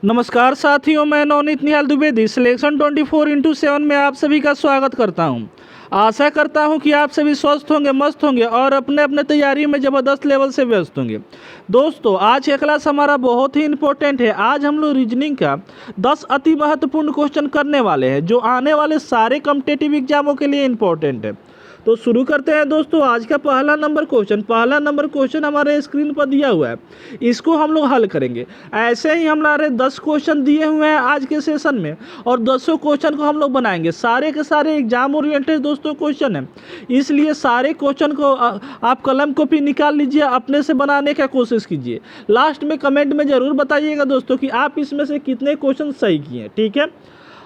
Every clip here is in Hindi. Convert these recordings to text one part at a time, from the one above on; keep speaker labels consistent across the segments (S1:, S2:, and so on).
S1: नमस्कार साथियों, मैं नवनीत निहाल द्विवेदी सिलेक्शन 24x7 में आप सभी का स्वागत करता हूं। आशा करता हूं कि आप सभी स्वस्थ होंगे, मस्त होंगे और अपने अपने तैयारी में ज़बरदस्त लेवल से व्यस्त होंगे। दोस्तों, आज का क्लास हमारा बहुत ही इंपॉर्टेंट है। आज हम लोग रीजनिंग का 10 अति महत्वपूर्ण क्वेश्चन करने वाले हैं जो आने वाले सारे कॉम्पिटिटिव एग्जामों के लिए इम्पोर्टेंट है। तो शुरू करते हैं दोस्तों। आज का पहला नंबर क्वेश्चन हमारे स्क्रीन पर दिया हुआ है, इसको हम लोग हल करेंगे। ऐसे ही हमारे 10 क्वेश्चन दिए हुए हैं आज के सेशन में और 10 क्वेश्चन को हम लोग बनाएंगे। सारे के सारे एग्जाम ओरिएंटेड दोस्तों क्वेश्चन हैं, इसलिए सारे क्वेश्चन को आप कलम कॉपी निकाल लीजिए, अपने से बनाने का कोशिश कीजिए। लास्ट में कमेंट में ज़रूर बताइएगा दोस्तों कि आप इसमें से कितने क्वेश्चन सही किए, ठीक है।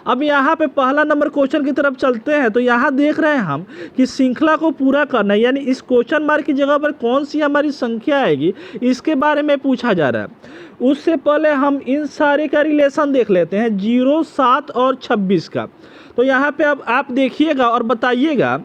S1: अब यहाँ पे पहला नंबर क्वेश्चन की तरफ चलते हैं। तो यहाँ देख रहे हैं हम कि श्रृंखला को पूरा करना, यानी इस क्वेश्चन मार्क की जगह पर कौन सी हमारी संख्या आएगी, इसके बारे में पूछा जा रहा है। उससे पहले हम इन सारे का रिलेशन देख लेते हैं, 0, 7 और 26 का। तो यहाँ पे अब आप देखिएगा और बताइएगा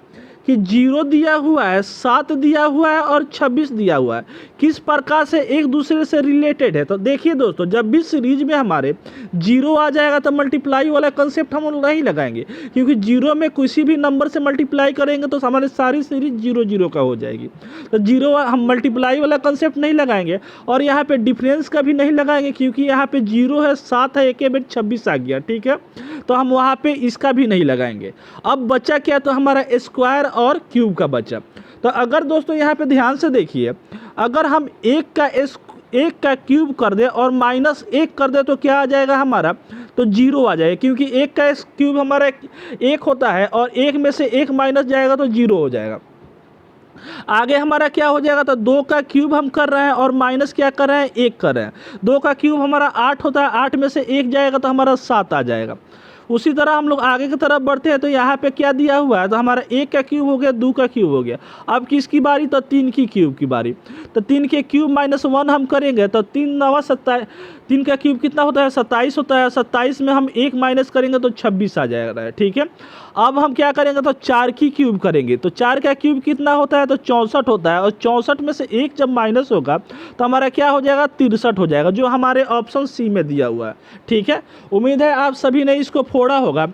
S1: कि 0 दिया हुआ है, 7 दिया हुआ है और 26 दिया हुआ है, किस प्रकार से एक दूसरे से रिलेटेड है। तो देखिए दोस्तों, जब भी सीरीज में हमारे 0 आ जाएगा तो मल्टीप्लाई वाला कंसेप्ट हम नहीं लगाएंगे, क्योंकि 0 में किसी भी नंबर से मल्टीप्लाई करेंगे तो हमारी सारी सीरीज 0 0 का हो जाएगी। तो 0 हम मल्टीप्लाई वाला कंसेप्ट नहीं लगाएंगे और यहाँ पे डिफरेंस का भी नहीं लगाएंगे, क्योंकि यहाँ पे 0 है, 7 है, एक के बेट 26 आ गया, ठीक है। तो हम वहाँ पे इसका भी नहीं लगाएंगे। अब बचा क्या, तो हमारा स्क्वायर और क्यूब का बचा। तो अगर दोस्तों यहाँ पे ध्यान से देखिए, अगर हम एक का क्यूब कर दे और -1 कर दे तो क्या आ जाएगा हमारा, तो 0 आ जाएगा, क्योंकि 1 का क्यूब हमारा 1 होता है और 1 में से 1 माइनस जाएगा तो 0 हो जाएगा। आगे हमारा क्या हो जाएगा, तो 2 का क्यूब हम कर रहे हैं और माइनस क्या कर रहे हैं, 1 कर रहे हैं। 2 का क्यूब हमारा 8 होता है, 8 में से 1 जाएगा तो हमारा 7 आ जाएगा। उसी तरह हम लोग आगे की तरफ बढ़ते हैं। तो यहाँ पे क्या दिया हुआ है, तो हमारा 1 का क्यूब हो गया, 2 का क्यूब हो गया। अब किसकी बारी, तो 3 की क्यूब की बारी। तो 3 के क्यूब -1 हम करेंगे तो 3 9 27, 3 का क्यूब कितना होता है, 27 होता है। 27 में हम 1 माइनस करेंगे तो 26 आ जाएगा, ठीक है। अब हम क्या करेंगे, तो 4 की क्यूब करेंगे। तो 4 का क्यूब कितना होता है, तो 64 होता है, और 64 में से 1 जब माइनस होगा तो हमारा क्या हो जाएगा, 63 हो जाएगा, जो हमारे ऑप्शन सी में दिया हुआ है, ठीक है। उम्मीद है आप सभी ने इसको फोड़ा होगा।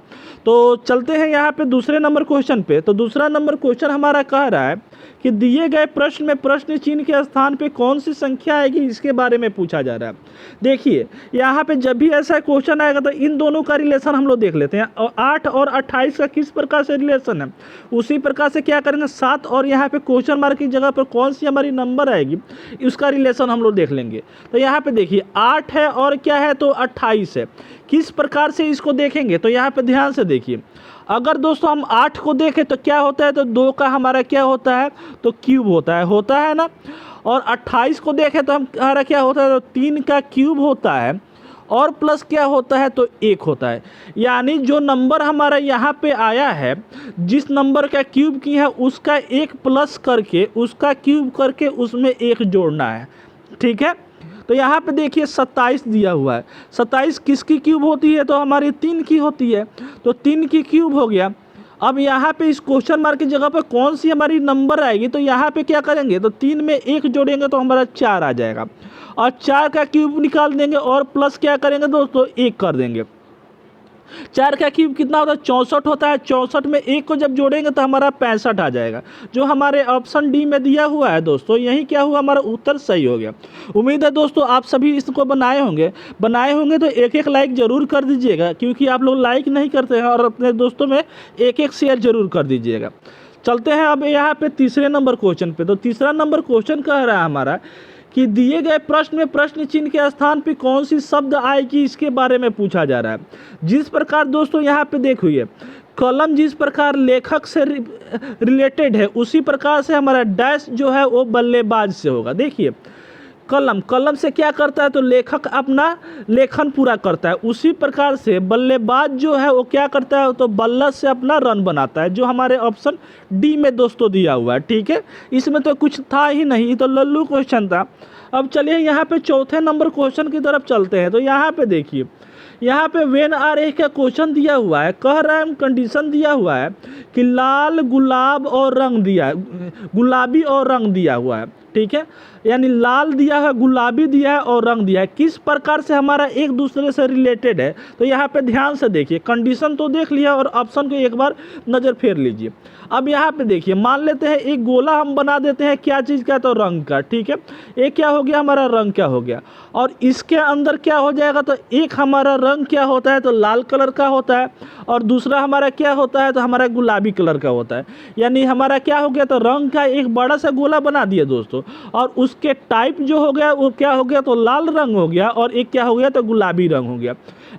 S1: तो चलते हैं यहाँ पे दूसरे नंबर क्वेश्चन पे। तो दूसरा नंबर क्वेश्चन हमारा कह रहा है कि दिए गए प्रश्न में प्रश्न चिन्ह के स्थान पे कौन सी संख्या आएगी, इसके बारे में पूछा जा रहा है। देखिए यहाँ पे जब भी ऐसा क्वेश्चन आएगा तो इन दोनों का रिलेशन हम लोग देख लेते हैं। और 8 और 28 का किस प्रकार से रिलेशन है, उसी प्रकार से क्या करेंगे, 7 और यहाँ पे क्वेश्चन मार्क की जगह पर कौन सी हमारी नंबर आएगी, उसका रिलेशन हम लोग देख लेंगे। तो यहाँ पे देखिए 8 है और क्या है, तो 28 है। किस प्रकार से इसको देखेंगे, तो यहाँ पे ध्यान से देखिए। अगर दोस्तों हम 8 को देखें तो क्या होता है, तो 2 का हमारा क्या होता है, तो क्यूब होता है ना। और 28 को देखें तो हमारा क्या होता है, तो 3 का क्यूब होता है और प्लस क्या होता है, तो 1 होता है। यानी जो नंबर हमारा यहाँ पे आया है, जिस नंबर का क्यूब की है उसका 1 प्लस करके, उसका क्यूब करके उसमें 1 जोड़ना है, ठीक है। तो यहाँ पे देखिए 27 दिया हुआ है। 27 किसकी क्यूब होती है, तो हमारी 3 की होती है। तो 3 की क्यूब हो गया। अब यहाँ पे इस क्वेश्चन मार्क की जगह पर कौन सी हमारी नंबर आएगी, तो यहाँ पे क्या करेंगे, तो 3 में 1 जोड़ेंगे तो हमारा 4 आ जाएगा, और 4 का क्यूब निकाल देंगे और प्लस क्या करेंगे दोस्तों, 1 कर देंगे। 4 का क्यूब कितना होता है, 64 होता है। 64 में 1 को जब जोड़ेंगे तो हमारा 65 आ जाएगा, जो हमारे ऑप्शन डी में दिया हुआ है। दोस्तों यही क्या हुआ, हमारा उत्तर सही हो गया। उम्मीद है दोस्तों आप सभी इसको बनाए होंगे तो एक लाइक ज़रूर कर दीजिएगा, क्योंकि आप लोग लाइक नहीं करते हैं, और अपने दोस्तों में एक शेयर ज़रूर कर दीजिएगा। चलते हैं अब यहाँ पे तीसरे नंबर क्वेश्चन पे। तो तीसरा नंबर क्वेश्चन कह रहा है हमारा कि दिए गए प्रश्न में प्रश्न चिन्ह के स्थान पे कौन सी शब्द आएगी, इसके बारे में पूछा जा रहा है। जिस प्रकार दोस्तों यहाँ पे देखिए, कलम जिस प्रकार लेखक से रिलेटेड है, उसी प्रकार से हमारा डैश जो है वो बल्लेबाज से होगा। देखिए कलम से क्या करता है, तो लेखक अपना लेखन पूरा करता है। उसी प्रकार से बल्लेबाज जो है वो क्या करता है, तो बल्ला से अपना रन बनाता है, जो हमारे ऑप्शन डी में दोस्तों दिया हुआ है, ठीक है। इसमें तो कुछ था ही नहीं, तो लल्लू क्वेश्चन था। अब चलिए यहाँ पे चौथे नंबर क्वेश्चन की तरफ चलते हैं। तो यहाँ पे देखिए यहाँ पे वेन आर ए का क्वेश्चन दिया हुआ है, कह रहा है कंडीशन दिया हुआ है कि लाल गुलाब और रंग दिया है, गुलाबी और रंग दिया हुआ है, ठीक है, यानी लाल दिया है, गुलाबी दिया है और रंग दिया है, किस प्रकार से हमारा एक दूसरे से रिलेटेड है। तो यहाँ पे ध्यान से देखिए, कंडीशन तो देख लिया और ऑप्शन को एक बार नज़र फेर लीजिए। अब यहाँ पे देखिए, मान लेते हैं एक गोला हम बना देते हैं, क्या चीज़ का, तो रंग का, ठीक है, एक क्या हो गया हमारा, रंग क्या हो गया, और इसके अंदर क्या हो जाएगा, तो एक हमारा रंग क्या होता है, तो लाल कलर का होता है, और दूसरा हमारा क्या होता है, तो हमारा गुलाबी कलर का होता है। यानी हमारा क्या हो गया, तो रंग का एक बड़ा सा गोला बना दिया दोस्तों, और उसके टाइप जो हो गया वो क्या हो गया, तो लाल रंग हो गया, और एक क्या हो गया, तो गुलाबी रंग हो गया।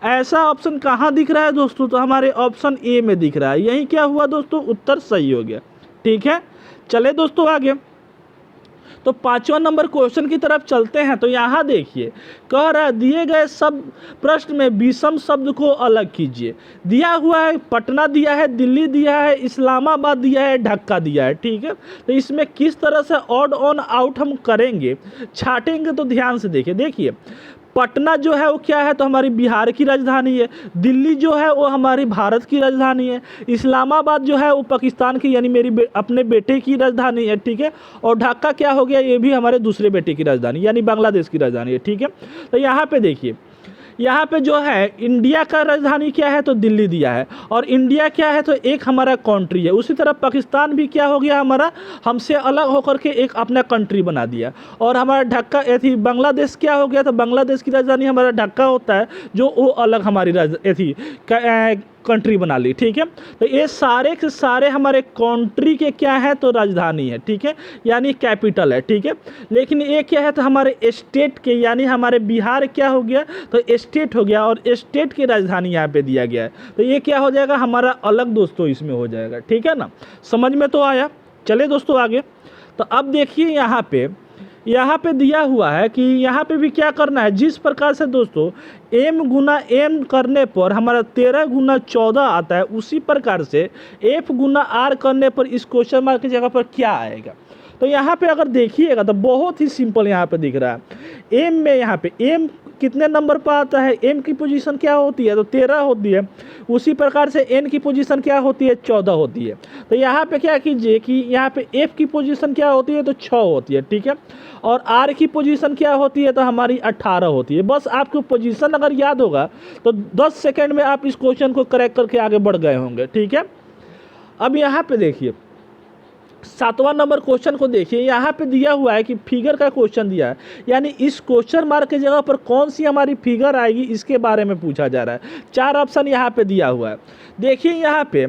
S1: ऐसा ऑप्शन कहाँ दिख रहा है दोस्तों, तो हमारे ऑप्शन ए में दिख रहा है। यही क्या हुआ दोस्तों, उत्तर सही हो गया, ठीक है। चले दोस्तों आगे, तो 5वां नंबर क्वेश्चन की तरफ चलते हैं। तो यहाँ देखिए, कह रहा है दिए गए सब प्रश्न में विषम शब्द को अलग कीजिए। दिया हुआ है पटना दिया है, दिल्ली दिया है, इस्लामाबाद दिया है, ढाका दिया है, ठीक है। तो इसमें किस तरह से ऑड ऑन आउट हम करेंगे, छाटेंगे, तो ध्यान से देखिए पटना जो है वो क्या है, तो हमारी बिहार की राजधानी है, दिल्ली जो है वो हमारी भारत की राजधानी है, इस्लामाबाद जो है वो पाकिस्तान की यानी मेरी अपने बेटे की राजधानी है, ठीक है, और ढाका क्या हो गया, ये भी हमारे दूसरे बेटे की राजधानी यानी बांग्लादेश की राजधानी है, ठीक है। तो यहाँ पे देखिए, यहाँ पे जो है इंडिया का राजधानी क्या है, तो दिल्ली दिया है, और इंडिया क्या है, तो एक हमारा कंट्री है। उसी तरह पाकिस्तान भी क्या हो गया हमारा, हमसे अलग होकर के एक अपना कंट्री बना दिया, और हमारा ढाका थी बांग्लादेश क्या हो गया, तो बांग्लादेश की राजधानी हमारा ढाका होता है, जो वो अलग हमारी थी कंट्री बना ली, ठीक है। तो ये सारे के सारे हमारे कंट्री के क्या है, तो राजधानी है, ठीक है, यानी कैपिटल है, ठीक है। लेकिन ये क्या है, तो हमारे स्टेट के यानी हमारे बिहार क्या हो गया, तो स्टेट हो गया, और स्टेट की राजधानी यहाँ पे दिया गया है। तो ये क्या हो जाएगा हमारा अलग दोस्तों इसमें हो जाएगा, ठीक है ना, समझ में तो आया। चले दोस्तों आगे, तो अब देखिए यहाँ पे दिया हुआ है कि यहाँ पे भी क्या करना है, जिस प्रकार से दोस्तों m गुना m करने पर हमारा 13 गुना 14 आता है, उसी प्रकार से f गुना r करने पर इस क्वेश्चन मार्क की जगह पर क्या आएगा। तो यहाँ पे अगर देखिएगा तो बहुत ही सिंपल यहाँ पे दिख रहा है। m में यहाँ पे m कितने नंबर पर आता है, m की पोजीशन क्या होती है, तो 13 होती है। उसी प्रकार से n की पोजीशन क्या होती है, 14 होती है। तो यहाँ पे क्या कीजिए कि यहाँ पे f की पोजीशन क्या होती है, तो 6 होती है, ठीक है, और r की पोजीशन क्या होती है, तो हमारी 18 होती है। बस आपको पोजीशन अगर याद होगा तो 10 सेकंड में आप इस क्वेश्चन को करेक्ट करके आगे बढ़ गए होंगे, ठीक है। अब यहाँ पे देखिए 7वां नंबर क्वेश्चन को देखिए, यहाँ पे दिया हुआ है कि फिगर का क्वेश्चन दिया है, यानी इस क्वेश्चन मार्क की जगह पर कौन सी हमारी फिगर आएगी इसके बारे में पूछा जा रहा है। 4 ऑप्शन यहाँ पे दिया हुआ है। देखिए यहाँ पे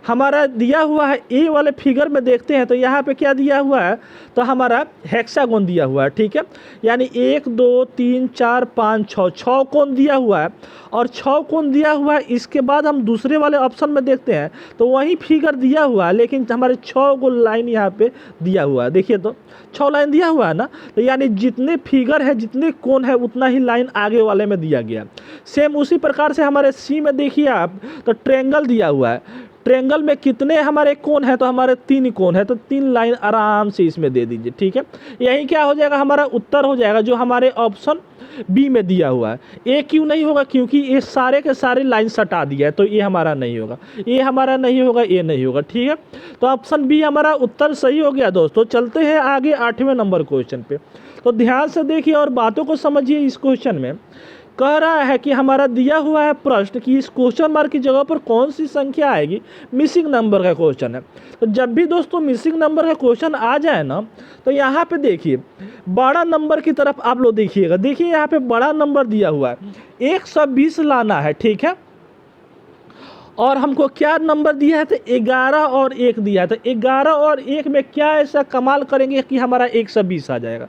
S1: हमारा दिया हुआ है ए वाले फिगर में देखते हैं तो यहाँ पे क्या दिया हुआ है, तो हमारा हेक्सागोन दिया हुआ है, ठीक है, यानी 1 2 3 4 5 6 कोण दिया हुआ है, और 6 कोण दिया हुआ है। इसके बाद हम दूसरे वाले ऑप्शन में देखते हैं तो वही फिगर दिया हुआ है, लेकिन हमारे 6 गो लाइन यहाँ पे दिया हुआ है। देखिए तो 6 लाइन दिया हुआ है ना, तो यानी जितने फिगर है जितने कोण है उतना ही लाइन आगे वाले में दिया गया। सेम उसी प्रकार से हमारे सी में देखिए आप, तो ट्रायंगल दिया हुआ है। ट्रायंगल में कितने हमारे कोण है, तो हमारे 3 कोण है, तो 3 लाइन आराम से इसमें दे दीजिए, ठीक है। यही क्या हो जाएगा, हमारा उत्तर हो जाएगा जो हमारे ऑप्शन बी में दिया हुआ है। ए क्यों नहीं होगा, क्योंकि ये सारे के सारे लाइन सटा दिया है, तो ये हमारा नहीं होगा, ये हमारा नहीं होगा, ये नहीं होगा, ठीक है। तो ऑप्शन बी हमारा उत्तर सही हो गया दोस्तों। चलते हैं आगे 8वें नंबर क्वेश्चन पे। तो ध्यान से देखिए और बातों को समझिए। इस क्वेश्चन में कह रहा है कि हमारा दिया हुआ है प्रश्न कि इस क्वेश्चन मार्क की जगह पर कौन सी संख्या आएगी, मिसिंग नंबर का क्वेश्चन है। तो जब भी दोस्तों मिसिंग नंबर का क्वेश्चन आ जाए ना, तो यहाँ पे देखिए बड़ा नंबर की तरफ आप लोग देखिएगा। देखिए यहाँ पे बड़ा नंबर दिया हुआ है, 120 लाना है, ठीक है, और हमको क्या नंबर दिया है, तो 11 और 1 दिया है। तो 11 और 1 में क्या ऐसा कमाल करेंगे कि हमारा 120 आ जाएगा।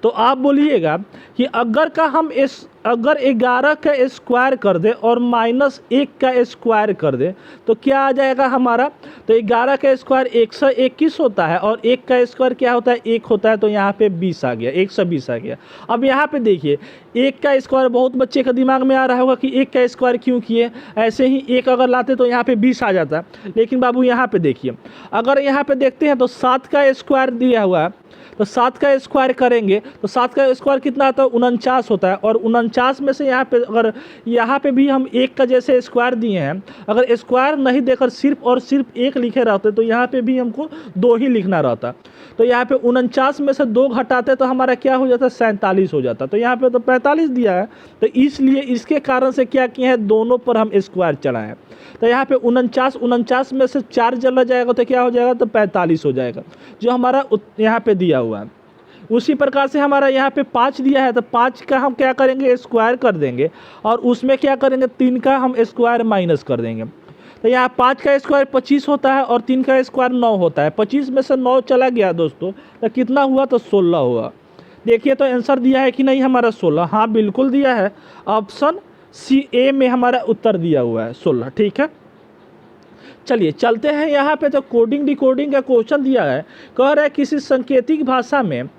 S1: तो आप बोलिएगा कि अगर 11 का स्क्वायर कर दे और -1 का स्क्वायर कर दे तो क्या आ जाएगा हमारा, तो 11 का स्क्वायर 121 होता है, और 1 का स्क्वायर क्या होता है, 1 होता है, तो यहाँ पे 20 आ गया, 120 आ गया। अब यहाँ पे देखिए 1 का स्क्वायर, बहुत बच्चे का दिमाग में आ रहा होगा कि 1 का स्क्वायर क्यों किए, ऐसे ही 1 अगर लाते तो यहाँ पे 20 आ जाता। लेकिन बाबू यहाँ पे देखिए, अगर यहाँ पे देखते हैं तो 7 का स्क्वायर दिया हुआ है, तो 7 का स्क्वायर करेंगे तो 7 का स्क्वायर कितना आता है 49 होता है। और 49 में से यहाँ पे अगर यहाँ पे भी हम 1 का जैसे स्क्वायर दिए हैं, अगर स्क्वायर नहीं देकर सिर्फ और सिर्फ 1 लिखे रहते तो यहाँ पे भी हमको 2 ही लिखना रहता। तो यहाँ पे 49 में से 2 घटाते तो हमारा क्या हो जाता, 47 हो जाता। तो यहाँ पे तो 45 दिया है, तो इसलिए इसके कारण से क्या किए हैं, दोनों पर हम स्क्वायर चढ़ाएं। तो यहाँ पे 49 में से 4 चला जाएगा तो क्या हो जाएगा, तो 45 हो जाएगा, जो हमारा यहाँ पे दिया हुआ है। उसी प्रकार से हमारा यहाँ पे 5 दिया है, तो 5 का हम क्या करेंगे, स्क्वायर कर देंगे, और उसमें क्या करेंगे, 3 का हम स्क्वायर माइनस कर देंगे। तो यहाँ 5 का स्क्वायर 25 होता है और 3 का स्क्वायर 9 होता है। 25 में से 9 चला गया दोस्तों, तो कितना हुआ, तो 16 हुआ। देखिए तो आंसर दिया है कि नहीं हमारा 16, हाँ बिल्कुल दिया है। ऑप्शन सी ए में हमारा उत्तर दिया हुआ है 16। ठीक है, चलिए चलते हैं यहाँ पे। तो कोडिंग डिकोडिंग का क्वेश्चन दिया है, कह रहा है किसी सांकेतिक भाषा में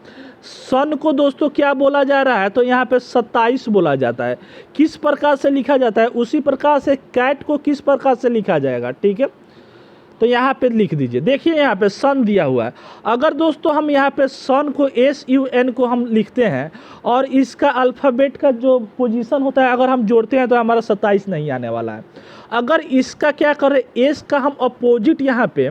S1: सन को दोस्तों क्या बोला जा रहा है, तो यहाँ पे 27 बोला जाता है। किस प्रकार से लिखा जाता है, उसी प्रकार से कैट को किस प्रकार से लिखा जाएगा। ठीक है, तो यहाँ पे लिख दीजिए। देखिए यहाँ पे सन दिया हुआ है, अगर दोस्तों हम यहाँ पे सन को SUN को हम लिखते हैं और इसका अल्फ़ाबेट का जो पोजीशन होता है अगर हम जोड़ते हैं तो हमारा 27 नहीं आने वाला है। अगर इसका क्या करें, एस का हम अपोजिट, यहाँ पे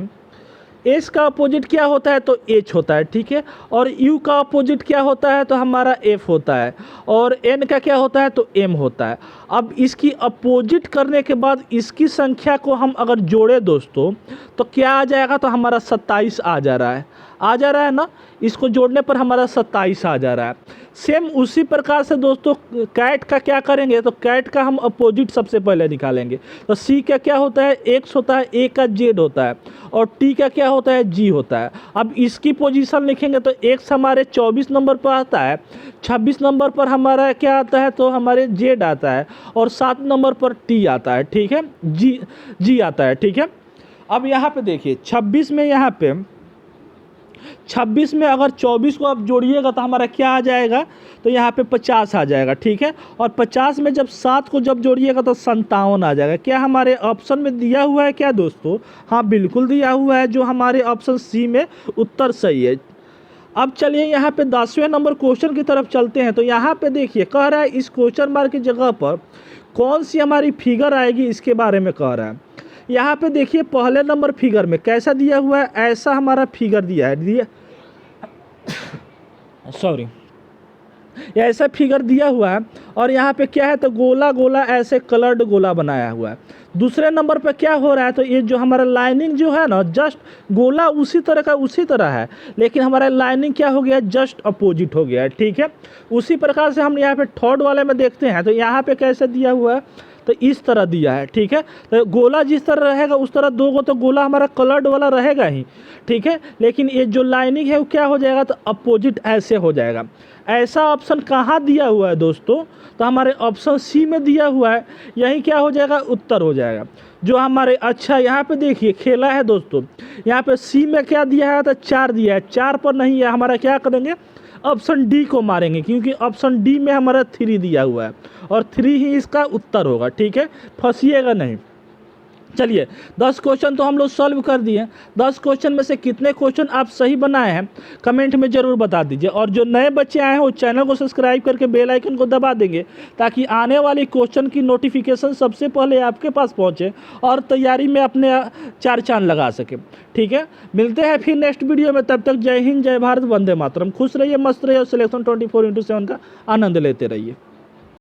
S1: एस का अपोजिट क्या होता है, तो एच होता है। ठीक है, और यू का अपोजिट क्या होता है, तो हमारा एफ होता है, और एन का क्या होता है, तो एम होता है। अब इसकी अपोजिट करने के बाद इसकी संख्या को हम अगर जोड़े दोस्तों तो क्या आ जाएगा, तो हमारा 27 आ जा रहा है, आ जा रहा है ना। इसको जोड़ने पर हमारा 27 आ जा रहा है। सेम उसी प्रकार से दोस्तों कैट का क्या करेंगे, तो कैट का हम अपोजिट सबसे पहले निकालेंगे। तो सी का क्या होता है, एक्स होता है, ए का जेड होता है, और टी का क्या होता है, जी होता है। अब इसकी पोजीशन लिखेंगे तो एक्स हमारे 24 नंबर पर आता है, 26 नंबर पर हमारा क्या आता है, तो हमारे जेड आता है, और 7 नंबर पर टी आता है। ठीक है, जी आता है। ठीक है, अब यहाँ पे देखिए 26 में, यहाँ पे 26 में अगर 24 को आप जोड़िएगा तो हमारा क्या आ जाएगा, तो यहाँ पे 50 आ जाएगा। ठीक है, और 50 में जब 7 को जब जोड़िएगा तो 57 आ जाएगा। क्या हमारे ऑप्शन में दिया हुआ है क्या दोस्तों, हाँ बिल्कुल दिया हुआ है, जो हमारे ऑप्शन सी में उत्तर सही है। अब चलिए यहाँ पे 10वें नंबर क्वेश्चन की तरफ चलते हैं। तो यहाँ पे देखिए कह रहा है इस क्वेश्चन मार्क की जगह पर कौन सी हमारी फिगर आएगी, इसके बारे में कह रहा है। यहाँ पे देखिए पहले नंबर फिगर में कैसा दिया हुआ है, ऐसा हमारा फिगर दिया है, सॉरी, ऐसा फिगर दिया हुआ है, और यहाँ पे क्या है, तो गोला गोला ऐसे कलर्ड गोला बनाया हुआ है। दूसरे नंबर पे क्या हो रहा है, तो ये जो हमारा लाइनिंग जो है ना, जस्ट गोला उसी तरह का उसी तरह है, लेकिन हमारा लाइनिंग क्या हो गया, जस्ट अपोजिट हो गया है। ठीक है, उसी प्रकार से हम यहाँ पे थर्ड वाले में देखते हैं, तो यहाँ पे कैसे दिया हुआ है, तो इस तरह दिया है। ठीक है, तो गोला जिस तरह रहेगा उस तरह दो गो तो गोला हमारा कलर्ड वाला रहेगा ही। ठीक है, लेकिन ये जो लाइनिंग है वो क्या हो जाएगा, तो अपोजिट ऐसे हो जाएगा। ऐसा ऑप्शन कहाँ दिया हुआ है दोस्तों, तो हमारे ऑप्शन सी में दिया हुआ है, यही क्या हो जाएगा, उत्तर हो जाएगा। जो हमारे, अच्छा यहाँ पे देखिए खेला है दोस्तों, यहाँ पे सी में क्या दिया है, तो 4 दिया है, 4 पर नहीं है, हमारा क्या करेंगे, ऑप्शन डी को मारेंगे, क्योंकि ऑप्शन डी में हमारा 3 दिया हुआ है, और 3 ही इसका उत्तर होगा। ठीक है, फंसिएगा नहीं। चलिए 10 क्वेश्चन तो हम लोग सॉल्व कर दिए। 10 क्वेश्चन में से कितने क्वेश्चन आप सही बनाए हैं कमेंट में ज़रूर बता दीजिए, और जो नए बच्चे आए हैं वो चैनल को सब्सक्राइब करके बेल आइकन को दबा देंगे, ताकि आने वाली क्वेश्चन की नोटिफिकेशन सबसे पहले आपके पास पहुंचे और तैयारी में अपने 4 चांद लगा सके। ठीक है, मिलते हैं फिर नेक्स्ट वीडियो में, तब तक जय हिंद, जय भारत, वंदे मातरम। खुश रहिए, मस्त रहिए और सिलेक्शन 24x7 का आनंद लेते रहिए।